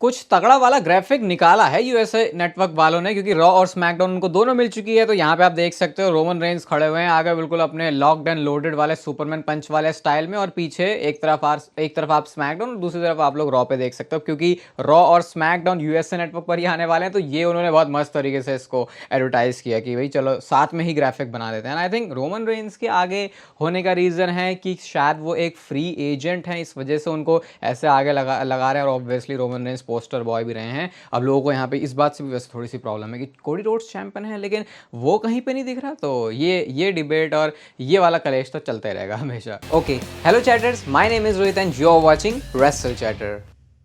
कुछ तगड़ा वाला ग्राफिक निकाला है यूएसए नेटवर्क वालों ने, क्योंकि रॉ और स्मैकडाउन उनको दोनों मिल चुकी है। तो यहाँ पे आप देख सकते हो रोमन रेंज खड़े हुए हैं आगे बिल्कुल अपने लॉक्ड एंड लोडेड वाले सुपरमैन पंच वाले स्टाइल में, और पीछे एक तरफ आप स्मैकडाउन और दूसरी तरफ आप लोग रॉ पे देख सकते हो, क्योंकि रॉ और स्मैकडाउन यूएसए नेटवर्क पर ही आने वाले हैं। तो ये उन्होंने बहुत मस्त तरीके से इसको एडवर्टाइज किया कि भाई चलो साथ में ही ग्राफिक बना देते हैं। आई थिंक रोमन रेंज के आगे होने का रीजन है कि शायद वो एक फ्री एजेंट हैं, इस वजह से उनको ऐसे आगे लगा रहे हैं। और obviously Roman Reigns poster boy भी रहे हैं। अब लोगों को यहाँ पे इस बात से भी वैसे थोड़ी सी प्रॉब्लम है कि कोडी रोड्स चैंपियन है लेकिन वो कहीं पे नहीं दिख रहा। तो ये डिबेट और ये वाला कलेश तो चलते रहेगा हमेशा। Okay, hello chatters, my name is Rohit and you are watching Wrestle Chatter.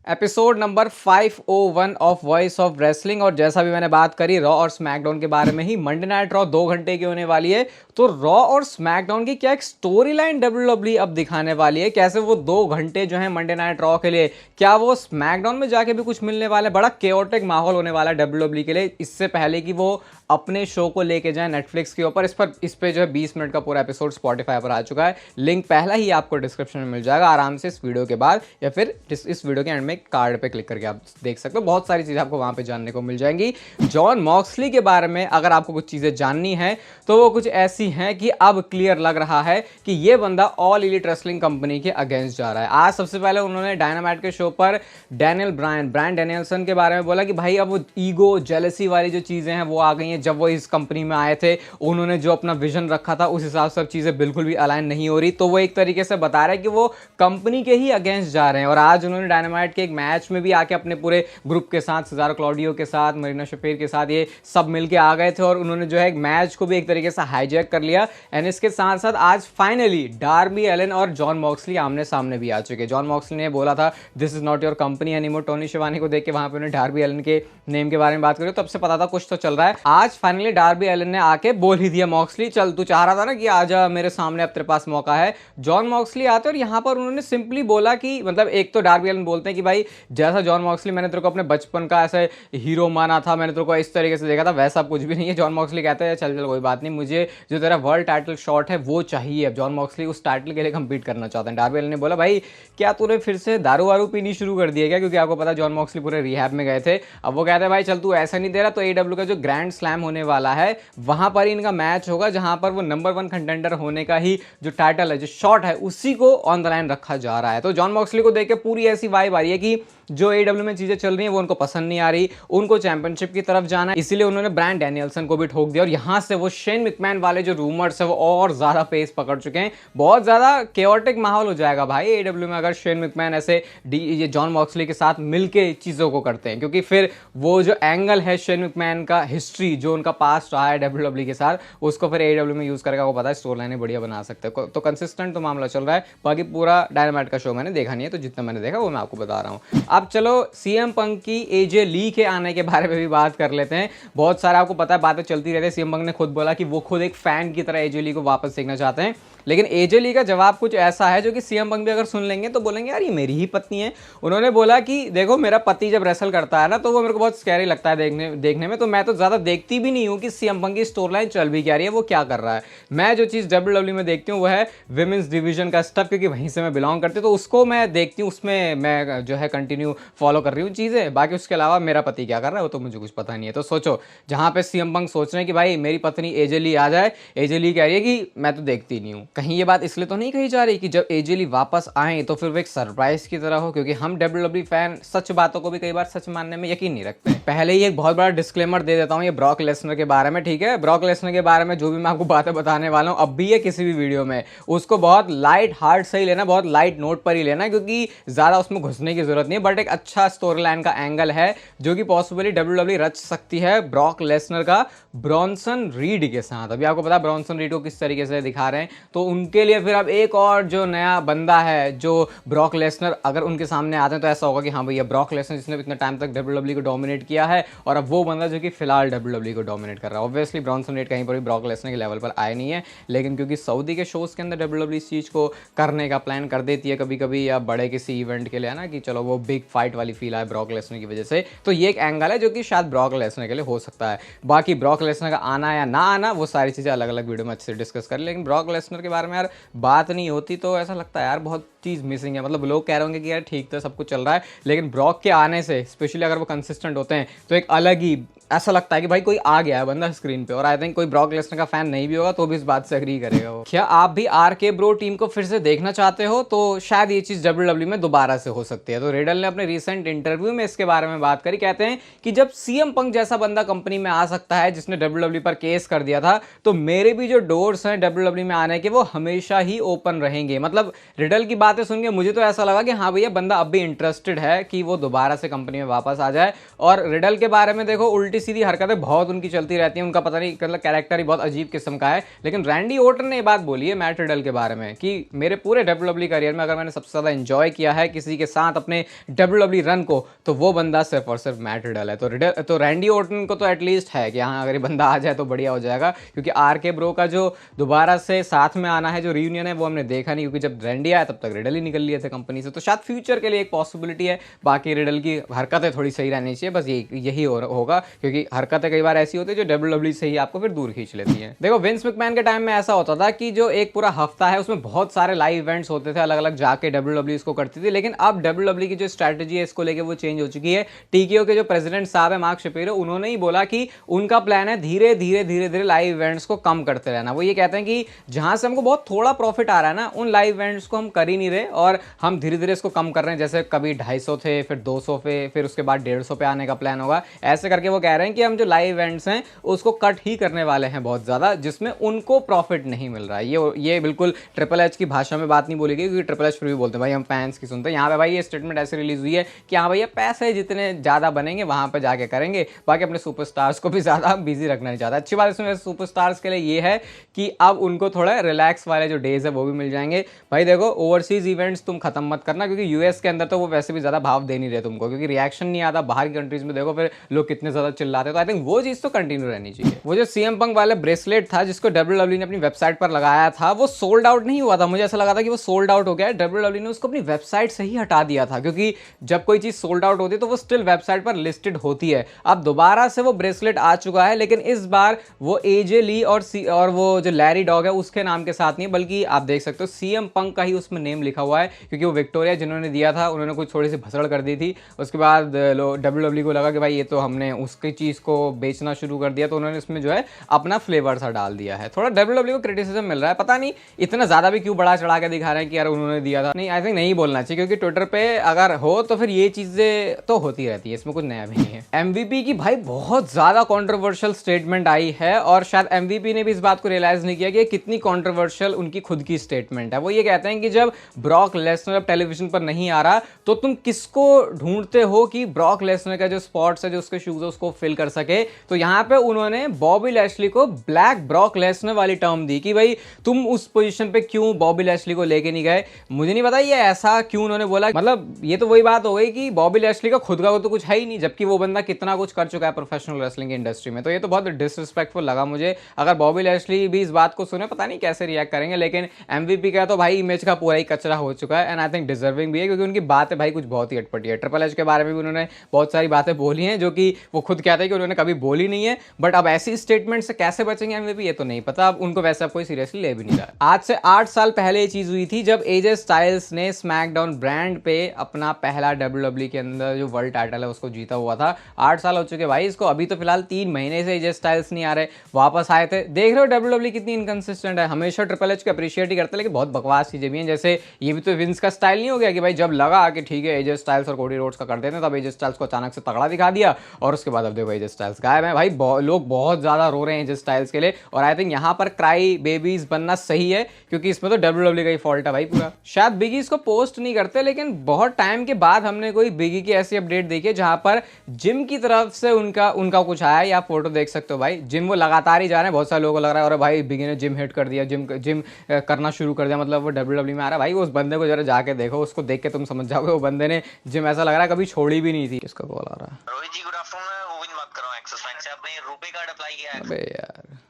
Episode number 501 of Voice of Wrestling. और जैसा भी मैंने बात करी रॉ और स्मैकडाउन के बारे में ही, मंडे नाइट रॉ 2 घंटे की होने वाली है। तो रॉ और स्मैकडाउन की क्या एक स्टोरी लाइन डब्ल्यूडब्ल्यूई अब दिखाने वाली है, कैसे वो 2 घंटे जो है मंडे नाइट रॉ के लिए, क्या वो स्मैकडाउन में जाके भी कुछ मिलने वाला है। बड़ा केओटिक माहौल होने वाला है डब्ल्यूडब्ल्यूई के लिए, इससे पहले कि वो अपने शो को लेके जाए नेटफ्लिक्स के ऊपर। इस पे जो है 20 मिनट का पूरा एपिसोड स्पॉटिफाई पर आ चुका है। लिंक पहला ही आपको डिस्क्रिप्शन में मिल जाएगा, आराम से इस वीडियो के बाद या फिर इस वीडियो के एंड में कार्ड पे क्लिक करके आप देख सकते हो। बहुत सारी चीजें आपको वहां पे जानने को मिल जाएंगी। जॉन मॉक्सली के बारे में अगर आपको कुछ चीजें जाननी है तो वो कुछ ऐसी हैं कि अब क्लियर लग रहा है कि ये बंदा ऑल एलीट रेसलिंग कंपनी के अगेंस्ट जा रहा है। आज सबसे पहले उन्होंने डायनामाइट के शो पर ब्रायन डैनियल्सन के बारे में बोला कि भाई अब वो ईगो जेलसी वाली जो चीजें हैं वो आ गई हैं। जब वो इस कंपनी में आए थे उन्होंने जो अपना विजन रखा था उस हिसाब से सब चीजें बिल्कुल भी अलाइन नहीं हो रही। तो वो एक तरीके से बता रहे हैं कि वो कंपनी के ही अगेंस्ट जा रहे हैं। और आज उन्होंने डायनामाइट के एक मैच में भी आके अपने पूरे ग्रुप के साथ, सेजारो क्लॉडियो के साथ, मरीना शफीर के साथ, ये सब मिलके आ गए थे और उन्होंने जो है मैच को भी एक तरीके से हाईजैक कर लिया। एंड इसके साथ साथ आज फाइनली डार्बी एलन और जॉन मॉक्सली आमने सामने भी आ चुके। जॉन मॉक्सली ने बोला था this is not your company anymore, Tony Shivani को देख के वहां पे उन्होंने डार्बी एलन के नेम के बारे में बात करी, तब से पता था कुछ तो चल रहा है। आज फाइनली डार्बी एलन ने आके बोल ही दिया मॉक्सली चल तू चाह रहा था ना कि आजा मेरे सामने, अब तेरे पास मौका है। जॉन मॉक्सली आते और यहाँ पर उन्होंने सिंपली बोला कि मतलब एक तो डार्बी एलन बोलते हैं कि भाई जैसा जॉन मॉक्सली मैंने तेरे को अपने बचपन का ऐसे हीरो माना था, मैंने तेरे को इस तरीके से देखा था, वैसा कुछ भी नहीं है। जॉन मॉक्सली कहते हैं चल कोई बात नहीं, मुझे जो तेरा वर्ल्ड टाइटल शॉट है वो चाहिए। अब जॉन मॉक्सली उस टाइटल के लिए कंपीट करना चाहते हैं। डार्बी एलन ने बोला भाई क्या तूने फिर से दारू वारू पीनी शुरू कर दी है क्या, क्योंकि आपको पता जॉन मॉक्सली पूरे रिहैब में गए थे। अब वो कहते हैं भाई चल तू ऐसा नहीं दे रहा, तो एडब्ल्यू का जो ग्रैंड स्लैम होने वाला है वहां पर इनका मैच होगा, जहां पर वो नंबर 1 कंटेंडर होने का ही जो टाइटल है, जो शॉट है, उसी को ऑन द लाइन रखा जा रहा है। तो जॉन मॉक्सली को देख के पूरी ऐसी वाइब आ रही है कि जो एडब्ल्यू में चीजें चल रही हैं वो उनको पसंद नहीं आ रही, उनको चैंपियनशिप की तरफ जाना है। इसीलिए उन्होंने ब्रायन डैनियल्सन को भी ठोक दिया और यहां से वो शेन मैकमैन वाले जो रूमर्स है वो और ज्यादा पेस पकड़ चुके हैं। बहुत ज्यादा केओटिक माहौल हो जाएगा भाई एडब्ल्यू में अगर शेन मैकमैन ऐसे ये जॉन मॉक्सली के साथ मिलके चीजों को करते हैं, क्योंकि फिर वो जो एंगल है शेन मैकमैन का हिस्ट्री, जो उनका पास्ट रहा है डब्ल्यूडब्ल्यू के साथ, उसको फिर एडब्ल्यू में यूज करके आपको पता है स्टोरी लाइन बढ़िया बना सकते हैं। तो कंसिस्टेंट तो मामला चल रहा है। बाकी पूरा डायनामाइट का शो मैंने देखा नहीं है, तो जितना मैंने देखा वो मैं आपको बता रहा हूँ। अब चलो सीएम पंक की एजे ली के आने के बारे में भी बात कर लेते हैं। बहुत सारा आपको पता है बातें चलती रहती है। सीएम पंक ने खुद बोला कि वो खुद एक फैन की तरह एजे ली को वापस देखना चाहते हैं, लेकिन एजे ली का जवाब कुछ ऐसा है जो कि सीएम पंक भी अगर सुन लेंगे तो बोलेंगे यार ये मेरी ही पत्नी है। उन्होंने बोला कि देखो मेरा पति जब रेसल करता है ना तो वो मेरे को बहुत स्कैरी लगता है देखने में, तो मैं तो ज्यादा देखती भी नहीं हूँ कि सीएम पंक की स्टोरी लाइन चल भी क्या रही है, वो क्या कर रहा है। मैं जो चीज डब्ल्यूडब्ल्यू में देखती हूँ वो है विमेंस डिवीजन का स्टफ, क्योंकि वहीं से मैं बिलोंग करती हूँ, तो उसको मैं देखती हूँ, उसमें मैं जो है कंटिन्यू फॉलो कर रही हूँ चीजें। बाकी उसके अलावा मेरा पति क्या कर रहा है वो तो मुझे कुछ पता नहीं है। तो सोचो जहां पे सीएम पंक सोच रहे हैं कि भाई मेरी पत्नी एजे ली आ जाए, एजे ली कह रही है कि मैं तो देखती नहीं हूँ। कहीं ये बात इसलिए तो नहीं कही जा रही कि जब एजे ली वापस आए तो फिर वो एक सरप्राइज की तरह हो, क्योंकि हम डब्ल्यूडब्ल्यू फैन सच बातों को भी कई बार सच मानने में यकीन नहीं रखते। पहले ही एक बहुत बड़ा डिस्क्लेमर दे देता हूँ ये ब्रॉक लेसनर के बारे में, ठीक है। ब्रॉक लेसनर के बारे में जो भी मैं आपको बातें बताने वाला हूँ अब भी है किसी भी वीडियो में, उसको बहुत लाइट हार्ट से ही लेना, बहुत लाइट नोट पर ही लेना, क्योंकि ज्यादा उसमें घुसने की जरूरत नहीं है। बट एक अच्छा स्टोरी लाइन का एंगल है जो कि पॉसिबली डब्ल्यूडब्ल्यू रच सकती है ब्रॉक लेसनर का ब्रॉन्सन रीड के साथ। अभी आपको पता है ब्रॉन्सन रीड को किस तरीके से दिखा रहे हैं, तो उनके लिए फिर अब एक और जो नया बंदा है जो ब्रॉक लेसनर अगर उनके सामने आते हैं तो ऐसा होगा कि हाँ भैया ब्रॉक लेसनर जिसने इतना टाइम तक डब्ल्यूडब्ल्यू को डोमिनेट किया है, और अब वो बंदा जो कि फिलहाल डब्ल्यूडब्ल्यू को डोमिनेट कर रहा है। ऑब्वियसली ब्रॉन्सन रीड कहीं पर भी ब्रॉक लेसनर के लेवल पर आए नहीं है, लेकिन क्योंकि सऊदी के शोज के अंदर डब्ल्यूडब्ल्यू इस चीज को करने का प्लान कर देती है कभी कभी, या बड़े किसी इवेंट के लिए है ना कि चलो वो बिग फाइट वाली फील आए ब्रॉक लेसनर की वजह से, तो ये एक एंगल है जो कि शायद ब्रॉक लेसनर के लिए हो सकता है। बाकी ब्रॉक लेसनर का आना या ना आना वो सारी चीजें अलग अलग वीडियो में अच्छे से डिस्कस कर, लेकिन ब्रॉक लेसनर के बारे में यार बात नहीं होती तो ऐसा लगता है यार बहुत चीज़ मिसिंग है। मतलब लोग कह रहे होंगे कि यार ठीक तो सब कुछ चल रहा है, लेकिन ब्रॉक के आने से स्पेशली अगर वो कंसिस्टेंट होते हैं तो एक अलग ही ऐसा लगता है कि भाई कोई आ गया है बंदा स्क्रीन पे। और आई थिंक कोई ब्रॉक लेसनर का फैन नहीं भी होगा तो भी इस बात से एग्री करेगा वो। क्या आप भी आरके ब्रो टीम को फिर से देखना चाहते हो? तो शायद ये चीज़ डब्ल्यूडब्ल्यू में दोबारा से हो सकती है। तो रिडल ने अपने रिसेंट इंटरव्यू में इसके बारे में बात करी। कहते हैं कि जब सीएम पंक जैसा बंदा कंपनी में आ सकता है जिसने डब्ल्यूडब्ल्यू पर केस कर दिया था, तो मेरे भी जो डोर्स हैं डब्ल्यूडब्ल्यू में आने के वो हमेशा ही ओपन रहेंगे। मतलब रिडल की बातें सुन के मुझे तो ऐसा लगा कि हाँ भैया बंदा अब भी इंटरेस्टेड है कि वो दोबारा से कंपनी में वापस आ जाए। और रिडल के बारे में देखो, उल्टी सीधी हरकतें बहुत उनकी चलती रहती हैं, उनका पता नहीं मतलब कैरेक्टर ही बहुत अजीब किस्म का है। लेकिन रैंडी ओर्टन ने ये बात बोली है मैट रिडल के बारे में कि मेरे पूरे डब्ल्यूडब्ल्यू करियर में अगर मैंने सबसे ज़्यादा एंजॉय किया है किसी के साथ अपने डब्ल्यूडब्ल्यू रन को, तो वो बंदा सिर्फ और सिर्फ मैट रिडल है। तो रैंडी ओर्टन को तो एटलीस्ट है कि हाँ अगर ये बंदा आ जाए तो बढ़िया हो जाएगा, क्योंकि आरके ब्रो का जो दोबारा से साथ में आना है, जो रियूनियन है, वो हमने देखा नहीं, क्योंकि जब रैंडी आया तब तक रिडल ही निकल लिए थे कंपनी से। तो शायद फ्यूचर के लिए एक पॉसिबिलिटी है। बाकी रिडल की हरकतें थोड़ी सही रहनी चाहिए, बस यही होगा, क्योंकि हरकतें कई बार ऐसी होती है जो डब्ल्यूडब्ल्यू से ही आपको फिर दूर खींच लेती हैं। देखो विंस मैकमैन के टाइम में ऐसा होता था कि जो एक पूरा हफ्ता है उसमें बहुत सारे लाइव इवेंट्स होते थे, अलग अलग जाके डब्ल्यूडब्ल्यू इसको करती थी। लेकिन अब डब्ल्यूडब्ल्यू की जो स्ट्रैटेजी है इसको लेके वो चेंज हो चुकी है। टीकेओ के जो प्रेसिडेंट साहब है मार्क शपीरो, उन्होंने ही बोला कि उनका प्लान है धीरे धीरे लाइव इवेंट्स को कम करते रहना। वो ये कहते हैं कि जहां से हमको बहुत थोड़ा प्रॉफिट आ रहा है ना, उन लाइव इवेंट्स को हम कर ही नहीं रहे और हम धीरे धीरे इसको कम कर रहे हैं। जैसे कभी 250 थे, फिर 200 पे, फिर उसके बाद 150 पे आने का प्लान होगा। ऐसे करके वो कह रहे हैं कि हम जो लाइव इवेंट्स हैं उसको कट ही करने वाले हैं बहुत ज़्यादा, जिसमें उनको प्रॉफिट नहीं मिल रहा है। ये बिल्कुल ट्रिपल एच की भाषा में बात नहीं बोली गई, क्योंकि ट्रिपल एच फिर भी बोलते हैं भाई हम फैंस की सुनते हैं। यहाँ पे भाई ये स्टेटमेंट ऐसे रिलीज हुई है कि हाँ भैया पैसे जितने ज़्यादा बनेंगे वहाँ पर जाके करेंगे, बाकी अपने सुपरस्टार्स को भी ज़्यादा बिजी रखना नहीं चाहता। अच्छी बात इसमें सुपरस्टार्स के लिए ये है कि अब उनको थोड़ा रिलैक्स वाले जो डेज है वो भी मिल जाएंगे। भाई देखो ओवरसीज इवेंट्स तुम खत्म मत करना, क्योंकि यूएस के अंदर तो वो वैसे भी ज़्यादा भाव दे नहीं रहे तुमको, क्योंकि रिएक्शन नहीं आता। बाहर की कंट्रीज में देखो फिर लोग कितने ज़्यादा चिल्लाते हैं। तो आई थिंक वो चीज़ तो कंटिन्यू रहनी चाहिए। वो जो सीएम पंक वाला ब्रेसलेट था जिसको डब्ल्यूडब्ल्यू ने अपनी वेबसाइट पर लगाया था, वो सोल्ड आउट नहीं हुआ था। मुझे ऐसा लगा था कि वो सोल्ड आउट हो गया है, डब्ल्यूडब्ल्यू ने उसको अपनी वेबसाइट से ही हटा दिया था, क्योंकि जब कोई चीज़ सोल्ड आउट होती है तो वो स्टिल वेबसाइट पर लिस्टेड होती है। अब दोबारा से वो ब्रेसलेट आ चुका है, लेकिन इस बार वो एजे ली और वो जो लैरी डॉग है उसके नाम के साथ नहीं, बल्कि आप देख सकते हो सीएम पंक का ही उसमें नेम लिखा हुआ है, क्योंकि वो विक्टोरिया जिन्होंने दिया था उन्होंने कुछ थोड़ी सी भसड़ कर दी थी। उसके बाद डब्ल्यूडब्ल्यू को लगा कि भाई ये तो हमने उसकी चीज़ को बेचना शुरू कर दिया, तो उन्होंने इसमें जो है अपना फ्लेवर सा डाल दिया है। थोड़ा डब्ल्यूडब्ल्यू को क्रिटिसिज्म मिल रहा है, पता नहीं इतना ज़्यादा भी क्यों बड़ा चढ़ा के दिखा रहे हैं कि यार उन्होंने दिया था। नहीं, आई थिंक नहीं बोलना चाहिए, क्योंकि ट्विटर पे अगर हो तो फिर ये चीज़ें तो होती रहती है, इसमें कुछ नया भी नहीं है। एमवीपी की भाई बहुत ज़्यादा कॉन्ट्रोवर्शियल स्टेटमेंट आई है, और शायद एमवीपी ने भी इस बात को रियलाइज़ नहीं किया कि कितनी कॉन्ट्रोवर्शियल उनकी खुद की स्टेटमेंट है। वो ये कहते हैं कि जब ब्रॉक लेसनर टेलीविजन पर नहीं आ रहा तो तुम किसको ढूंढते हो कि ब्रॉक लेसनर का जो स्पॉट्स है, जो उसके शूज है, उसको फिल कर सके। तो यहाँ पे उन्होंने बॉबी लैशली को ब्लैक ब्रॉक लेसनर वाली टर्म दी कि भाई तुम उस पोजीशन पे क्यों बॉबी लैशली को लेके नहीं गए। मुझे नहीं पता ये ऐसा क्यों उन्होंने बोला। मतलब ये तो वही बात हो गई कि बॉबी लैशली का खुद का तो कुछ है ही नहीं, जबकि वो बंदा कितना कुछ कर चुका है प्रोफेशनल रेसलिंग की इंडस्ट्री में। तो ये तो बहुत डिसरिस्पेक्टफुल लगा मुझे। अगर बॉबी लैशली भी इस बात को सुने, पता नहीं कैसे रिएक्ट करेंगे। लेकिन एमवीपी का तो भाई इमेज का पूरा ही कचरा हो चुका है, एंड आई थिंक डिजर्विंग भी है, क्योंकि उनकी बातें भाई कुछ बहुत ही अटपटी है। ट्रिपल एच के बारे में भी उन्होंने बहुत सारी बातें बोली हैं जो कि वो खुद कहते हैं कि उन्होंने कभी बोली नहीं है, बट अब ऐसी स्टेटमेंट से कैसे बचेंगे एमवीपी ये तो नहीं पता। अब उनको वैसे अब कोई सीरियसली ले भी नहीं रहा। आज से 8 साल पहले ये चीज हुई थी जब एजे स्टाइल्स ने स्मैकडाउन ब्रांड पे अपना पहला डब्ल्यूडब्ल्यू के अंदर जो वर्ल्ड टाइटल है उसको जीता हुआ था। 8 साल हो चुके भाई इसको। अभी तो फिलहाल 3 महीने से एजे स्टाइल्स नहीं आ रहे, वापस आए थे। देख रहे हो डब्ल्यूडब्ल्यू कितनी इनकंसिस्टेंट है। हमेशा ट्रिपल एच को अप्रिशिएट ही करते हैं, लेकिन बहुत बकवास चीजें भी हैं। जैसे ये भी तो विंस का स्टाइल नहीं हो गया कि भाई जब लगा कि ठीक है एजे स्टाइल्स और कोडी रोड्स का कर देते हैं, तब एजे स्टाइल्स को अचानक से तगड़ा दिखा दिया, और उसके बाद अब देखो एजे स्टाइल्स गायब है। भाई लोग बहुत ज्यादा रो रहे हैं एजे स्टाइल्स के लिए, और आई थिंक यहाँ पर क्राई बेबीज बनना सही है, क्योंकि इसमें तो डब्ल्यूडब्ल्यू का ही फॉल्ट है भाई पूरा। शायद बिगी इसको पोस्ट नहीं करते, लेकिन बहुत टाइम के बाद हमने कोई बिगी की ऐसी अपडेट देखी है जहां पर जिम की तरफ से उनका कुछ आया है। या फोटो देख सकते हो भाई, जिम वो लगातार ही जा रहे हैं। बहुत सारे लोगों को लग रहा है और भाई बिगी ने जिम हिट कर दिया, जिम करना शुरू कर दिया, मतलब वो डब्ल्यूडब्ल्यू में आ रहा है। भाई उस बंदे को जरा जाके देखो, उसको देख के तुम समझ जाओगे वो बंदे ने जिम ऐसा लग रहा है कभी छोड़ी भी नहीं थी। किसका कॉल आ रहा है? रोहित जी गुड आफ्टरनून। वो भी बात कर रहा हूं एक्सिस बैंक से। आपने रुपए कार्ड अप्लाई किया है? अबे यार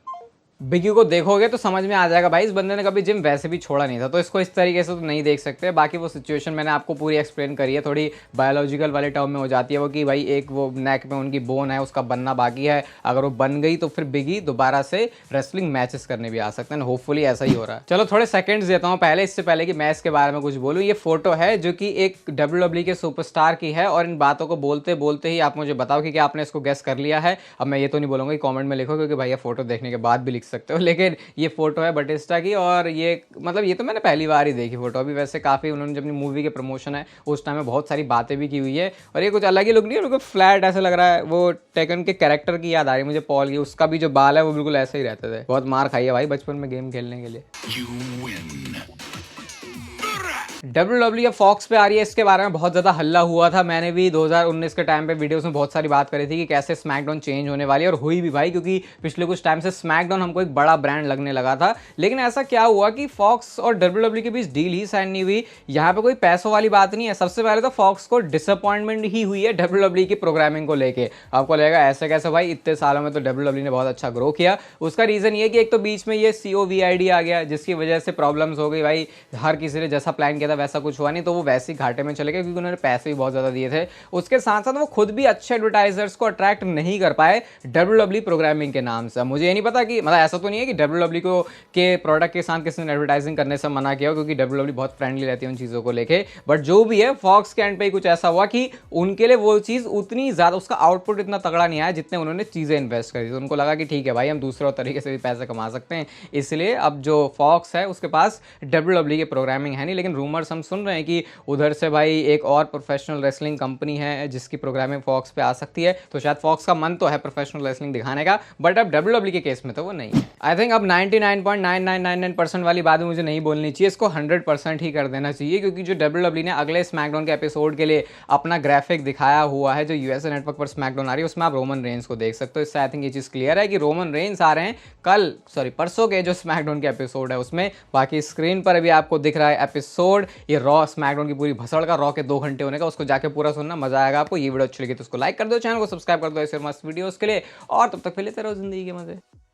बिगी को देखोगे तो समझ में आ जाएगा भाई इस बंदे ने कभी जिम वैसे भी छोड़ा नहीं था, तो इसको इस तरीके से तो नहीं देख सकते। बाकी वो सिचुएशन मैंने आपको पूरी एक्सप्लेन करी है, थोड़ी बायोलॉजिकल वाले टर्म में हो जाती है वो कि भाई एक वो नेक में उनकी बोन है उसका बनना बाकी है, अगर वो बन गई तो फिर बिगी दोबारा से रेसलिंग मैचेस करने भी आ सकते हैं। होपफुली ऐसा ही हो रहा है। चलो थोड़े सेकंड्स देता हूँ पहले, इससे पहले कि मैं इसके बारे में कुछ बोलूँ। ये फोटो है जो कि एक WWE के सुपरस्टार की है, और इन बातों को बोलते बोलते ही आप मुझे बताओ कि क्या आपने इसको गेस कर लिया है। अब मैं ये तो नहीं बोलूँगा कि कॉमेंट में लिखो, क्योंकि भाई ये फोटो देखने के बाद भी लिख सकते हो, लेकिन ये फोटो है बटिस्टा की, और ये मतलब ये तो मैंने पहली बार ही देखी फोटो। अभी वैसे काफ़ी उन्होंने जब अपनी मूवी के प्रमोशन है उस टाइम में बहुत सारी बातें भी की हुई है, और ये कुछ अलग ही लुक नहीं है, बिल्कुल फ्लैट ऐसा लग रहा है। वो टेकन के कैरेक्टर की याद आ रही है मुझे, पॉल की, उसका भी जो बाल है वो बिल्कुल ऐसे ही रहते थे। बहुत मार खाई है भाई बचपन में गेम खेलने के लिए। WWE अब फॉक्स पे आ रही है, इसके बारे में बहुत ज़्यादा हल्ला हुआ था। मैंने भी 2019 के टाइम पे वीडियोस में बहुत सारी बात करी थी कि कैसे स्मैकडाउन चेंज होने वाली है, और हुई भी भाई, क्योंकि पिछले कुछ टाइम से स्मैकडाउन हमको एक बड़ा ब्रांड लगने लगा था। लेकिन ऐसा क्या हुआ कि फॉक्स और WWE के बीच डील ही साइन नहीं हुई। यहाँ पे कोई पैसों वाली बात नहीं है। सबसे पहले तो फॉक्स को डिसअपॉइंटमेंट ही हुई है WWE की प्रोग्रामिंग को लेके। आपको लगेगा ऐसे कैसे भाई, इतने सालों में तो WWE ने बहुत अच्छा ग्रो किया। उसका रीज़न ये कि एक तो बीच में ये COVID आ गया, जिसकी वजह से प्रॉब्लम्स हो गई भाई। हर किसी ने जैसा प्लान किया था वैसा कुछ हुआ नहीं, तो वो वैसे ही घाटे में चले गए, क्योंकि उन्होंने पैसे भी बहुत ज़्यादा दिए थे। उसके साथ साथ वो खुद भी अच्छे एडवर्टाइजर्स को अट्रैक्ट नहीं कर पाए WWE प्रोग्रामिंग के नाम से। मुझे ये नहीं पता कि मतलब ऐसा तो नहीं है कि WWE को के प्रोडक्ट के साथ किसी ने एडवर्टाइजिंग करने से मना किया हो, क्योंकि WWE बहुत फ्रेंडली रहती है उन चीज़ों को लेके। बट जो भी है, फॉक्स के एंड पे कुछ ऐसा हुआ कि उनके लिए वो चीज़ उतनी ज़्यादा, उसका आउटपुट इतना तगड़ा नहीं आया जितने उन्होंने चीज़ें इन्वेस्ट करी। तो उनको लगा कि ठीक है भाई, हम दूसरे तरीके से भी पैसे कमा सकते हैं, इसलिए अब जो फॉक्स है उसके पास WWE की प्रोग्रामिंग है नहीं। लेकिन रूमर्स हम सुन रहे हैं कि उधर से भाई एक और प्रोफेशनल रेसलिंग कंपनी है जिसकी प्रोग्रामिंग फॉक्स पे आ सकती है। तो शायद फॉक्स का मन तो है प्रोफेशनल रेसलिंग दिखाने का, बट अब WWE के केस में तो वो नहीं है। आई थिंक अब 99.9999% वाली बात मुझे नहीं बोलनी चाहिए, इसको 100% ही कर देना चाहिए, क्योंकि जो WWE ने अगले स्मैकडाउन के एपिसोड के लिए अपना ग्राफिक दिखाया हुआ है जो USA नेटवर्क पर स्मैकडाउन आ रही है, उसमें आप रोमन रेंस को देख सकते हो। इससे आई थिंक ये चीज़ क्लियर है कि रोमन रेंस आ रहे हैं परसों के जो स्मैकडाउन के एपिसोड है उसमें। बाकी स्क्रीन पर अभी आपको दिख रहा है एपिसोड, ये रॉ स्मैकडाउन की पूरी भसड़ का, रॉ के 2 घंटे होने का, उसको जाके पूरा सुनना, मजा आएगा आपको। ये वीडियो अच्छी लगी तो उसको लाइक कर दो, चैनल को सब्सक्राइब कर दो ऐसे मस्त वीडियोस के लिए, और तब तक के लिए तेरे जिंदगी के मजे।